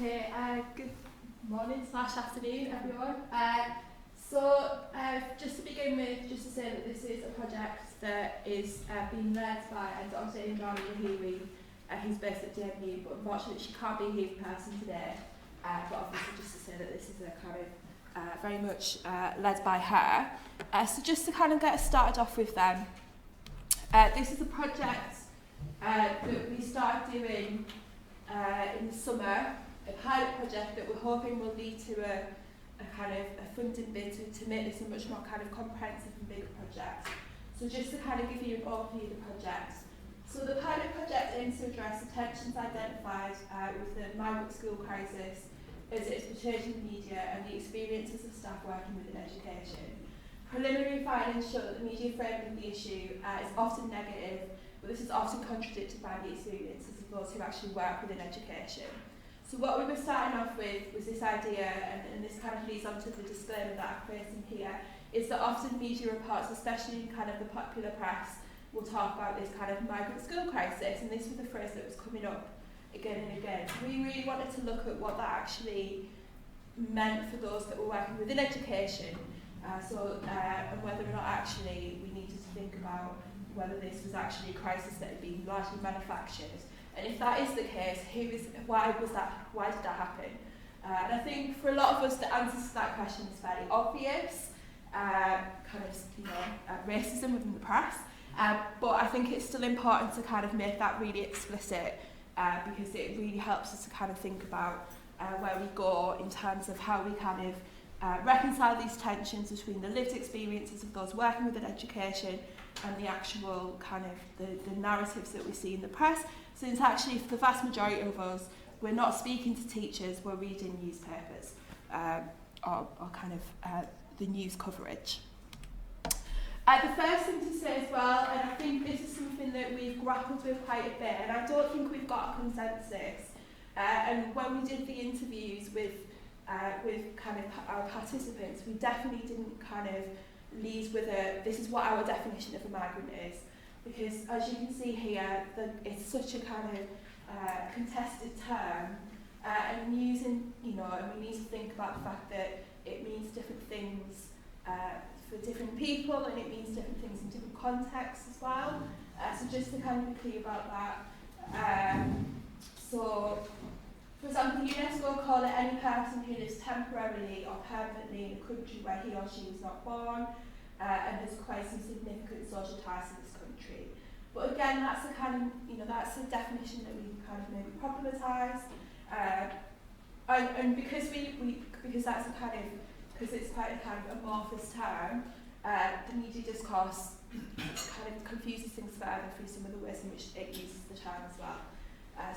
Okay, good morning/afternoon, everyone. Just to begin with, just to say that this is a project that is being led by Dr. Indrani, Lahiri, who's based at DMU, but unfortunately she can't be here in person today. But obviously, just to say that this is a kind of very much led by her. So just to kind of get us started off with them, this is a project that we started doing in the summer, a pilot project that we're hoping will lead to a kind of a funding bid to make this a much more kind of comprehensive and bigger project. So just to kind of give you an overview of the project. So the pilot project aims to address the tensions identified with the migrant school crisis as it is portrayed in the media and the experiences of staff working within education. Preliminary findings show that the media framing of the issue is often negative, but this is often contradicted by the experiences of those who actually work within education. So what we were starting off with was this idea, and this kind of leads on to the disclaimer that I'm facing here, is that often media reports, especially in kind of the popular press, will talk about this kind of migrant school crisis, and this was the phrase that was coming up again and again. So we really wanted to look at what that actually meant for those that were working within education, and whether or not actually we needed to think about whether this was actually a crisis that had been largely manufactured. And if that is the case, why did that happen? And I think for a lot of us, the answer to that question is fairly obvious. Racism within the press. But I think it's still important to kind of make that really explicit because it really helps us to kind of think about where we go in terms of how we kind of reconcile these tensions between the lived experiences of those working within education and the actual kind of the narratives that we see in the press. Since actually for the vast majority of us, we're not speaking to teachers, we're reading newspapers or kind of the news coverage. The first thing to say as well, and I think this is something that we've grappled with quite a bit, and I don't think we've got a consensus. And when we did the interviews with kind of our participants, we definitely didn't kind of lead with this is what our definition of a migrant is. Because as you can see here, it's such a kind of contested term, and using, and we need to think about the fact that it means different things for different people, and it means different things in different contexts as well. So just to kind of be clear about that. So, for example, UNESCO call it any person who lives temporarily or permanently in a country where he or she was not born and has quite some significant social ties to this country. But again, that's a kind of, that's a definition that we kind of maybe problematise. And because because that's a kind of, because it's quite a kind of amorphous term, the media discourse kind of confuses things further through some of the ways in which it uses the term as well.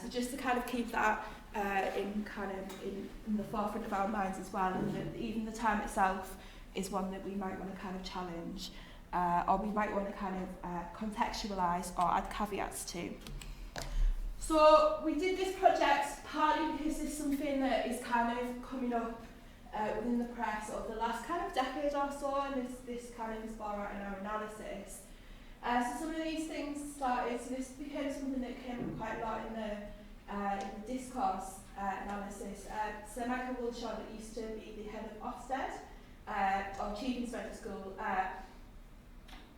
So just to kind of keep that in the forefront of our minds as well, and that even the term itself is one that we might want to kind of challenge, or we might want to kind of contextualise or add caveats to. So we did this project partly because it's something that is kind of coming up within the press over the last kind of decade or so, and this kind of is borne out in our analysis. So some of these things started, so this became something that came up quite a lot in the discourse analysis. So Michael Wilshaw, that used to be the head of Ofsted, or Chief Inspector School,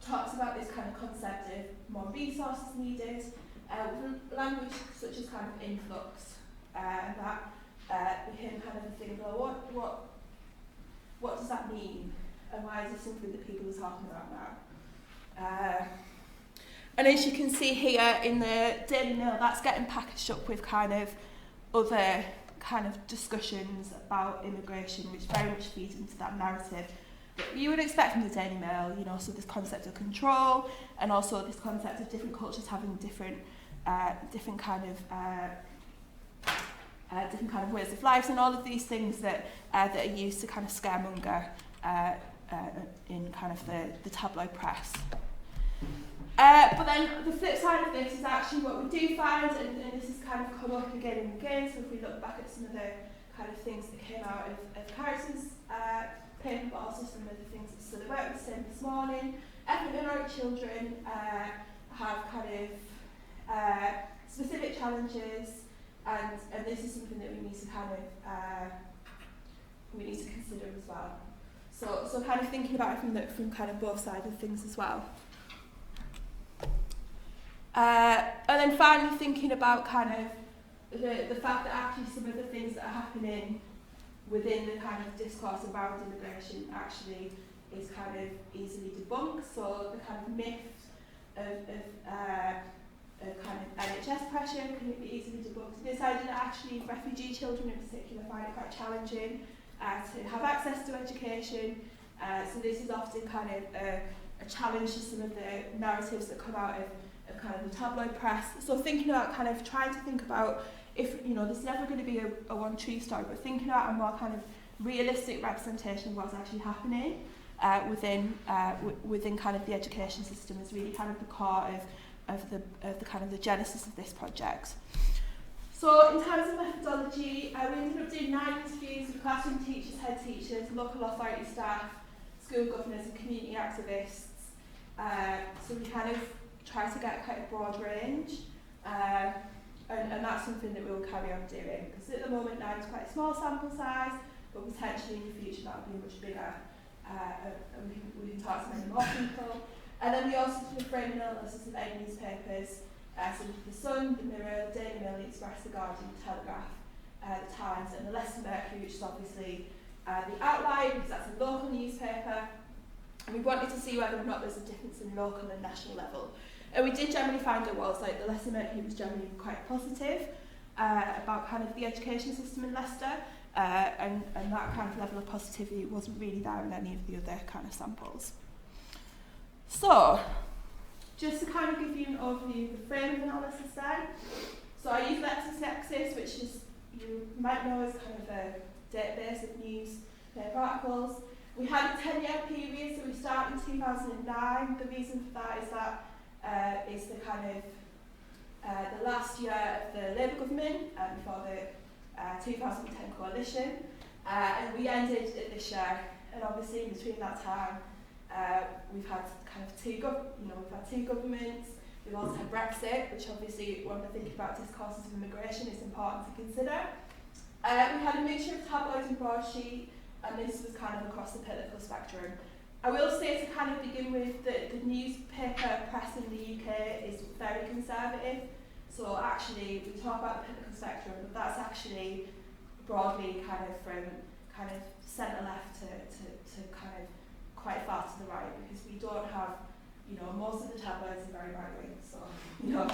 talks about this kind of concept of more resources needed, with language such as kind of influx, and that became kind of a thing, well, what does that mean, and why is this something that people are talking about now? And as you can see here in the Daily Mail, that's getting packaged up with kind of other kind of discussions about immigration, which very much feeds into that narrative that you would expect from the Daily Mail, so this concept of control, and also this concept of different cultures having different kind of ways of lives, and all of these things that are used to kind of scaremonger in kind of the tabloid press. But then the flip side of this is actually what we do find, and this has kind of come up again and again. So if we look back at some of the kind of things that came out of Harrison's paper, but also some of the things that Sedgwick was saying this morning, ethnic minority children have kind of specific challenges And this is something that we need to kind of we need to consider as well. So kind of thinking about it from kind of both sides of things as well. And then finally thinking about kind of the fact that actually some of the things that are happening within the kind of discourse around immigration actually is kind of easily debunked. So the kind of myth of kind of NHS pressure can be easily debunked. This idea that actually refugee children in particular find it quite challenging to have access to education. So this is often kind of a challenge to some of the narratives that come out of kind of the tabloid press. So thinking about kind of trying to think about if, you know, there's never going to be a one true story, but thinking about a more kind of realistic representation of what's actually happening within kind of the education system is really kind of the core of the kind of the genesis of this project. So in terms of methodology, we ended up doing 9 interviews with classroom teachers, head teachers, local authority staff, school governors and community activists. So we kind of try to get quite a broad range, and that's something that we'll carry on doing, because at the moment 9 is quite a small sample size, but potentially in the future that will be much bigger, and we can talk to many more people. And then we also did a framing analysis of 8 newspapers, so the Sun, the Mirror, the Daily Mail, the Express, the Guardian, the Telegraph, the Times, and the Leicester Mercury, which is obviously the outlier because that's a local newspaper. And we wanted to see whether or not there's a difference in local and national level. And we did generally find it was, like, the Leicester Mercury was generally quite positive about kind of the education system in Leicester, and that kind of level of positivity wasn't really there in any of the other kind of samples. So, just to kind of give you an overview of the framing analysis then. So I use LexisNexis, which is, you might know, is kind of a database of newspaper articles. We had a 10-year period, so we started in 2009. The reason for that is that is the kind of the last year of the Labour government before the 2010 coalition, and we ended it this year. And obviously, in between that time, we've had kind of two governments. We've also had Brexit, which obviously, when we're thinking about discourses of immigration, is important to consider. We had a mixture of tabloid and broadsheet, and this was kind of across the political spectrum. I will say, to kind of begin with, that the newspaper press in the UK is very conservative. So actually, we talk about the political spectrum, but that's actually broadly kind of from kind of centre-left to kind of quite far to the right, because we don't have, you know, most of the tabloids are very right-wing, so, you know,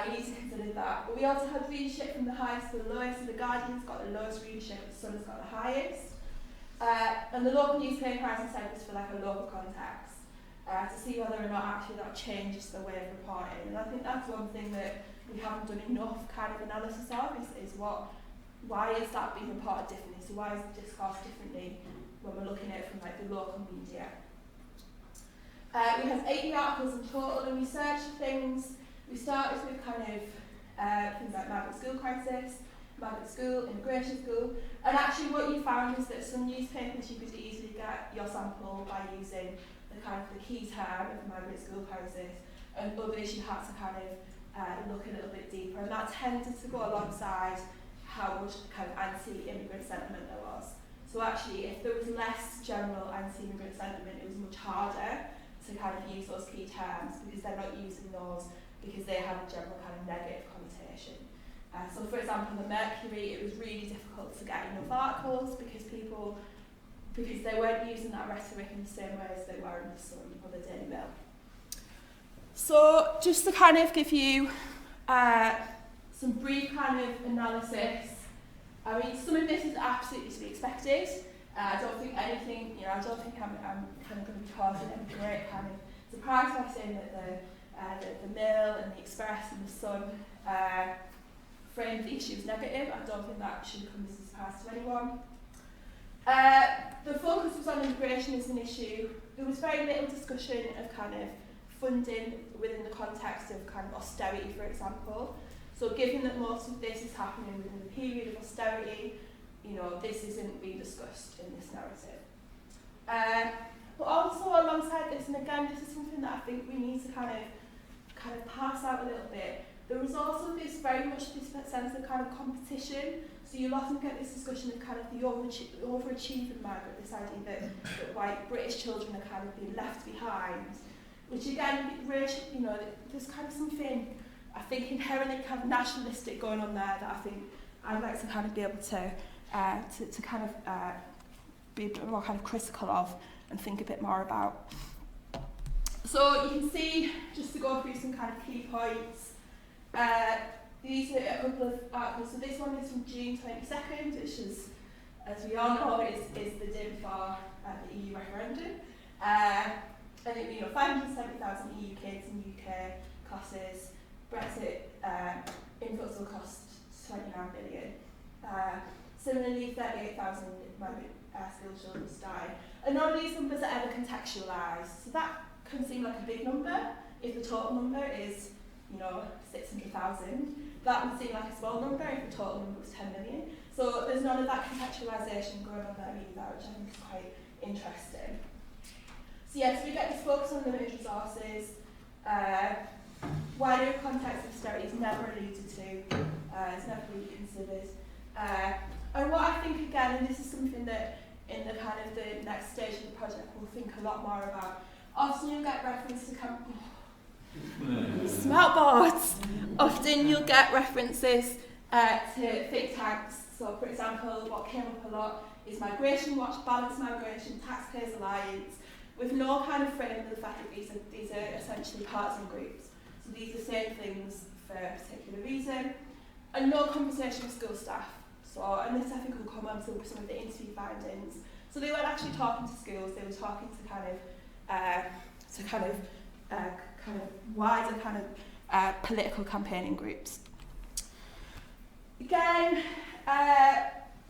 we need to consider that. But we also have readership from the highest to the lowest, so the Guardian's got the lowest readership, the Sun has got the highest. And the local newspaper, as I said, was for like a local context, to see whether or not actually that changes the way of reporting. And I think that's one thing that we haven't done enough kind of analysis of, is why is that being reported differently? So why is it discussed differently when we're looking at it from like the local media? We have 80 articles in total, and we searched things. We started with kind of things like migrant school crisis, migrant school, immigration school, and actually what you found is that some newspapers you could easily get your sample by using the kind of the key term of migrant school crisis, and others you had to kind of look a little bit deeper, and that tended to go alongside how much kind of anti-immigrant sentiment there was. So actually, if there was less general anti-immigrant sentiment, it was much harder to kind of use those key terms, because they're not using those because they have a general kind of negative connotation. So for example, in the Mercury, it was really difficult to get enough articles because they weren't using that rhetoric in the same way as they were in the Sun or the Daily Mail. So just to kind of give you some brief kind of analysis, I mean, some of this is absolutely to be expected. I don't think anything, you know, I don't think I'm kind of going to be causing any great kind of surprise by saying that the Mail and the Express and the Sun framed the issue as negative. I don't think that should come as a surprise to anyone. The focus was on immigration as an issue. There was very little discussion of kind of funding within the context of kind of austerity, for example. So given that most of this is happening within the period of austerity, you know, this isn't being discussed in this narrative. But also alongside this, and again, this is something that I think we need to kind of pass out a little bit, There was also very much this sense of kind of competition. So you'll often get this discussion of kind of the overachieving migrant, this idea that white British children are kind of being left behind, which again, there's kind of something, I think, inherently kind of nationalistic going on there that I think I'd like to kind of be able to kind of be a bit more kind of critical of and think a bit more about. So you can see, just to go through some kind of key points, these are a couple of articles. So this one is from June 22nd, which is, as we all know, is the day before the EU referendum. And it, 570,000 EU kids in UK classes. Brexit influx will cost 29 billion. Similarly, 38,000 migrant school children die. And none of these numbers are ever contextualised. So that can seem like a big number if the total number is, 600,000. That would seem like a small number if the total number was 10 million. So there's none of that contextualisation going on there either, which I think is quite interesting. So yes, we get this focus on limited resources. Wider context of austerity is never alluded to, it's never really considered. And what I think, again, and this is something that in the kind of the next stage of the project we'll think a lot more about, often you'll get reference to smart boards. Often you'll get references to think tanks. So, for example, what came up a lot is Migration Watch, Balanced Migration, Taxpayers Alliance, with no kind of frame of the fact that these are essentially partisan groups. So these are saying things for a particular reason, and no conversation with school staff. So, and this I think will come on to some of the interview findings. So they weren't actually talking to schools; they were talking to kind of wider kind of political campaigning groups. Again,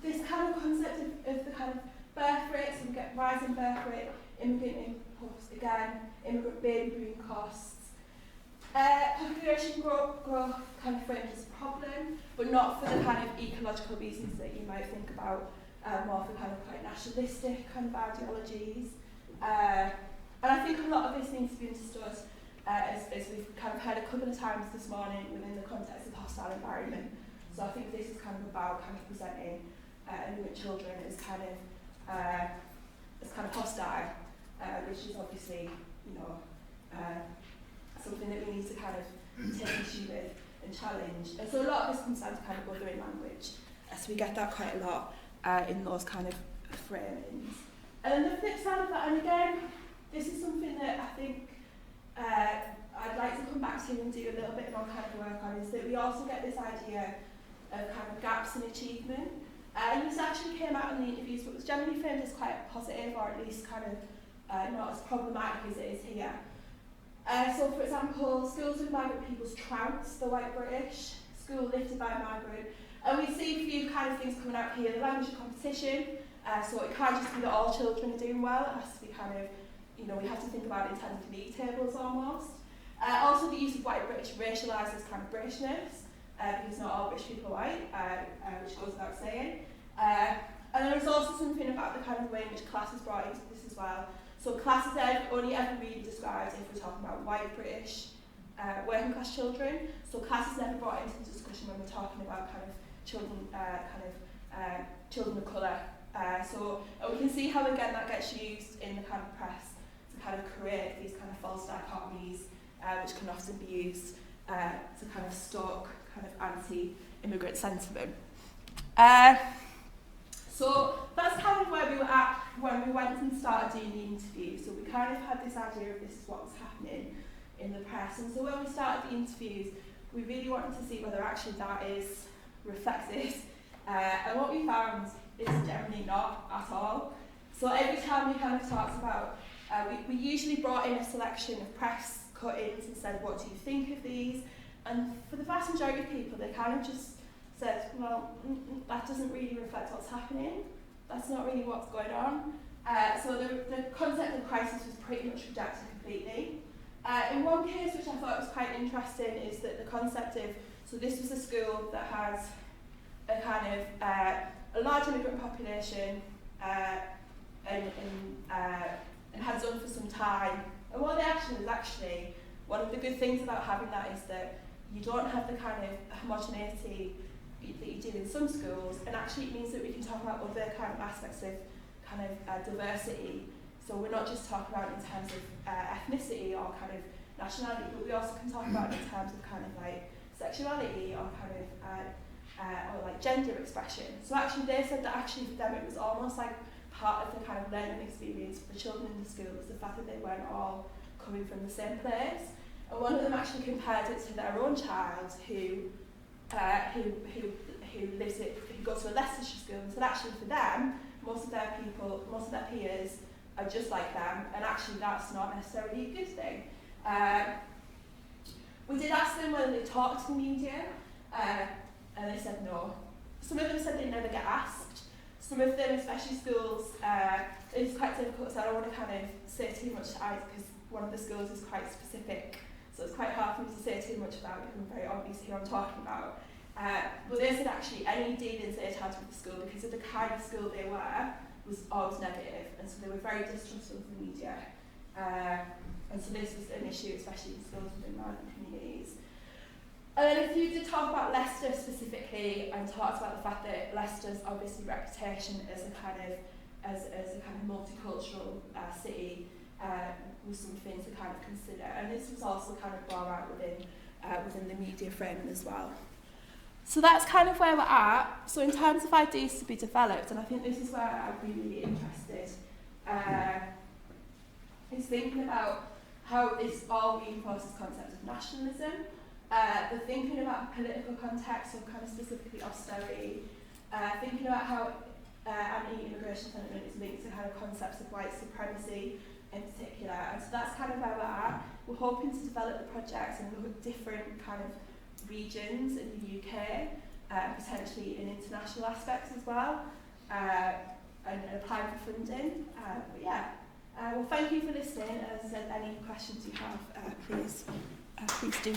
this kind of concept of the kind of birth rates, and get rising birth rate, immigrant impulse, again, immigrant baby boom costs. Population growth kind of framed as a problem, but not for the kind of ecological reasons that you might think about, more for kind of quite nationalistic kind of ideologies. And I think a lot of this needs to be understood, as we've kind of heard a couple of times this morning, within the context of hostile environment. So I think this is kind of about kind of presenting immigrant children as kind of hostile, which is obviously, something that we need to kind of take issue with and challenge. And so a lot of this comes down to kind of othering language. So we get that quite a lot in those kind of framings. And then the flip side of that, and again, this is something that I think I'd like to come back to and do a little bit more kind of work on, is that we also get this idea of kind of gaps in achievement. And this actually came out in the interviews, but was generally framed as quite positive, or at least kind of not as problematic as it is here. So, for example, schools with migrant peoples trounce the white British, school lifted by migrant. And we see a few kind of things coming out here. The language of competition, so it can't just be that all children are doing well, it has to be kind of, we have to think about intended league tables almost. Also the use of white British racialises kind of Britishness, because not all British people are white, which goes without saying. And there's also something about the kind of way in which class is brought into this as well. So class is only ever really described if we're talking about white British working class children. So class is never brought into the discussion when we're talking about kind of children, children of colour. So we can see how again that gets used in the kind of press to kind of create these kind of false dichotomies, which can often be used to kind of stoke kind of anti-immigrant sentiment. So that's kind of where we were at when we went and started doing the interview. So we kind of had this idea of this is what was happening in the press. And so when we started the interviews, we really wanted to see whether actually that is reflected. And what we found is generally not at all. So every time we kind of talked about, we usually brought in a selection of press cut-ins and said, what do you think of these? And for the vast majority of people, they kind of just said, well, that doesn't really reflect what's happening. That's not really what's going on. So the concept of crisis was pretty much rejected completely. In one case, which I thought was quite interesting, is that the concept of, so this was a school that has a kind of a large immigrant population and has done for some time. And what they actually is one of the good things about having that is that you don't have the kind of homogeneity that you do in some schools, and actually it means that we can talk about other kind of aspects of kind of diversity. So we're not just talking about it in terms of ethnicity or kind of nationality, but we also can talk about it in terms of kind of like sexuality or kind of or like gender expression. So actually they said that actually for them it was almost like part of the kind of learning experience for the children in the school was the fact that they weren't all coming from the same place. And one of them actually compared it to their own child who goes to a Leicestershire school, and said actually for them, most of their peers are just like them, and actually that's not necessarily a good thing. We did ask them whether they talked to the media, and they said no. Some of them said they never get asked. Some of them, especially schools, it's quite difficult, so I don't want to kind of say too much to eyes because one of the schools is quite specific, so it's quite hard for me to say too much about it because I'm very obvious who I'm talking about. But they said actually any dealings they had with the school, because of the kind of school they were, was always negative, and so they were very distrustful of the media. And so this was an issue, especially in schools within migrant communities. And then if you did talk about Leicester specifically, and talked about the fact that Leicester's obviously reputation as a kind of multicultural city was something to kind of consider, and this was also kind of brought out within the media framing as well. So that's kind of where we're at. So in terms of ideas to be developed, and I think this is where I'd be really interested, is thinking about how this all reinforces concepts of nationalism, the thinking about political context, so kind of specifically austerity, thinking about how anti-immigration sentiment is linked to kind of concepts of white supremacy in particular, and so that's kind of where we're at. We're hoping to develop the project and look at different kind of regions in the UK, potentially in international aspects as well, and apply for funding. But yeah, well, thank you for listening. As I said, any questions you have, please do.